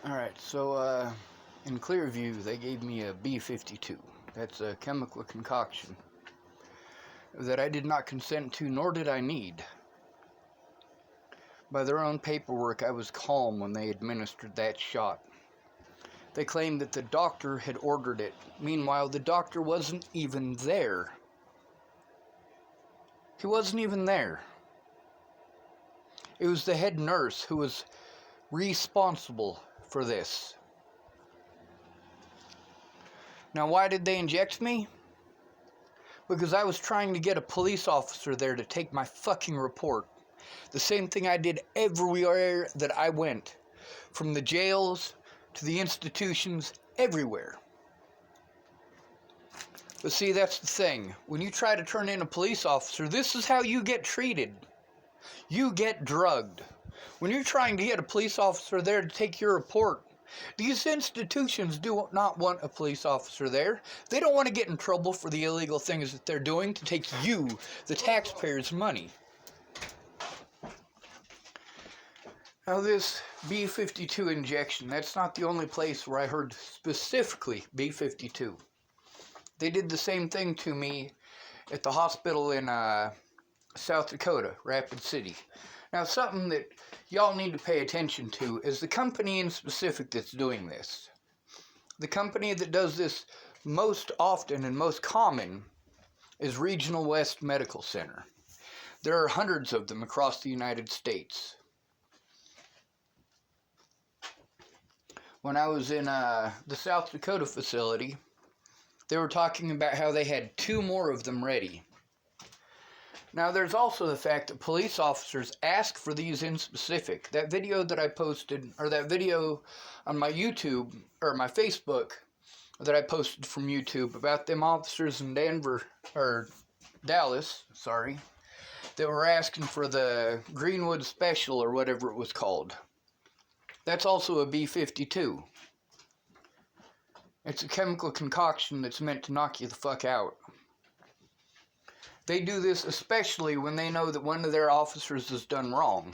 Alright, so in Clearview they gave me a B-52. That's a chemical concoction that I did not consent to, nor did I need. By their own paperwork, I was calm when they administered that shot. They claimed that the doctor had ordered it. Meanwhile, the doctor wasn't even there. He wasn't even there. It was the head nurse who was responsible for this. Now, why did they inject me? Because I was trying to get a police officer there to take my fucking report. The same thing I did everywhere that I went. From the jails to the institutions, everywhere. But see, that's the thing. When you try to turn in a police officer, this is how you get treated. You get drugged. When you're trying to get a police officer there to take your report, these institutions do not want a police officer there. They don't want to get in trouble for the illegal things that they're doing to take you, the taxpayers' money. Now this B-52 injection, that's not the only place where I heard specifically B-52. They did the same thing to me at the hospital in South Dakota, Rapid City. Now something that y'all need to pay attention to is the company in specific that's doing this. The company that does this most often and most common is Regional West Medical Center. There are hundreds of them across the United States. When I was in the South Dakota facility, they were talking about how they had 2 more of them ready. Now, there's also the fact that police officers ask for these in specific. That video that I posted, or that video on my YouTube, or my Facebook, that I posted from YouTube about them officers in Dallas, that were asking for the Greenwood Special, or whatever it was called. That's also a B-52. It's a chemical concoction that's meant to knock you the fuck out. They do this especially when they know that one of their officers has done wrong.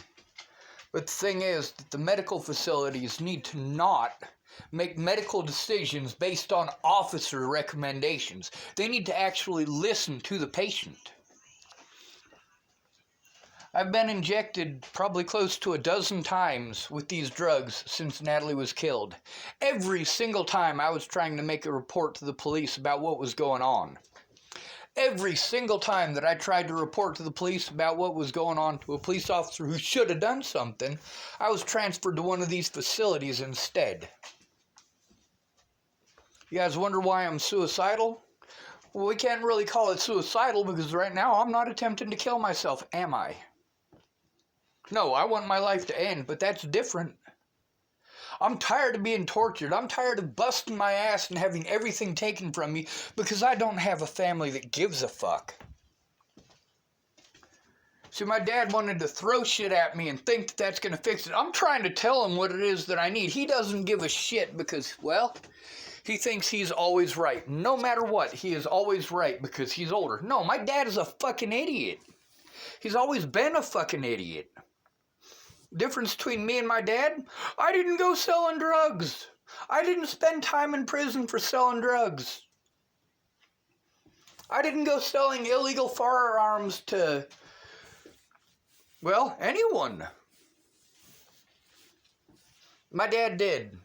But the thing is that the medical facilities need to not make medical decisions based on officer recommendations. They need to actually listen to the patient. I've been injected probably close to 12 times with these drugs since Natalie was killed. Every single time I was trying to make a report to the police about what was going on. Every single time that I tried to report to the police about what was going on to a police officer who should have done something, I was transferred to one of these facilities instead. You guys wonder why I'm suicidal? Well, we can't really call it suicidal because right now I'm not attempting to kill myself, am I? No, I want my life to end, but that's different. I'm tired of being tortured. I'm tired of busting my ass and having everything taken from me because I don't have a family that gives a fuck. See, my dad wanted to throw shit at me and think that that's going to fix it. I'm trying to tell him what it is that I need. He doesn't give a shit because, well, he thinks he's always right. No matter what, he is always right because he's older. No, my dad is a fucking idiot. He's always been a fucking idiot. Difference between me and my dad? I didn't go selling drugs. I didn't spend time in prison for selling drugs. I didn't go selling illegal firearms to, well, anyone. My dad did.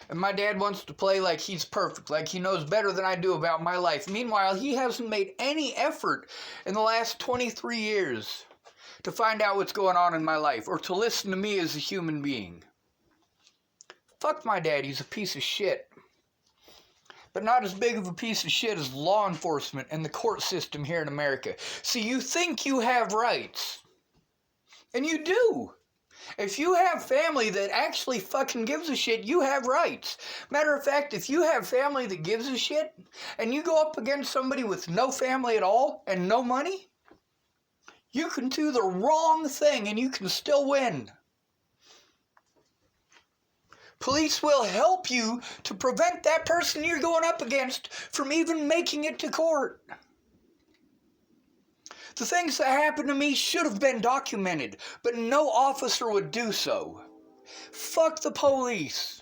And my dad wants to play like he's perfect, like he knows better than I do about my life. Meanwhile, he hasn't made any effort in the last 23 years to find out what's going on in my life, or to listen to me as a human being. Fuck my dad, he's a piece of shit. But not as big of a piece of shit as law enforcement and the court system here in America. See, you think you have rights. And you do. If you have family that actually fucking gives a shit, you have rights. Matter of fact, if you have family that gives a shit, and you go up against somebody with no family at all, and no money, you can do the wrong thing and you can still win. Police will help you to prevent that person you're going up against from even making it to court. The things that happened to me should have been documented, but no officer would do so. fuck the police.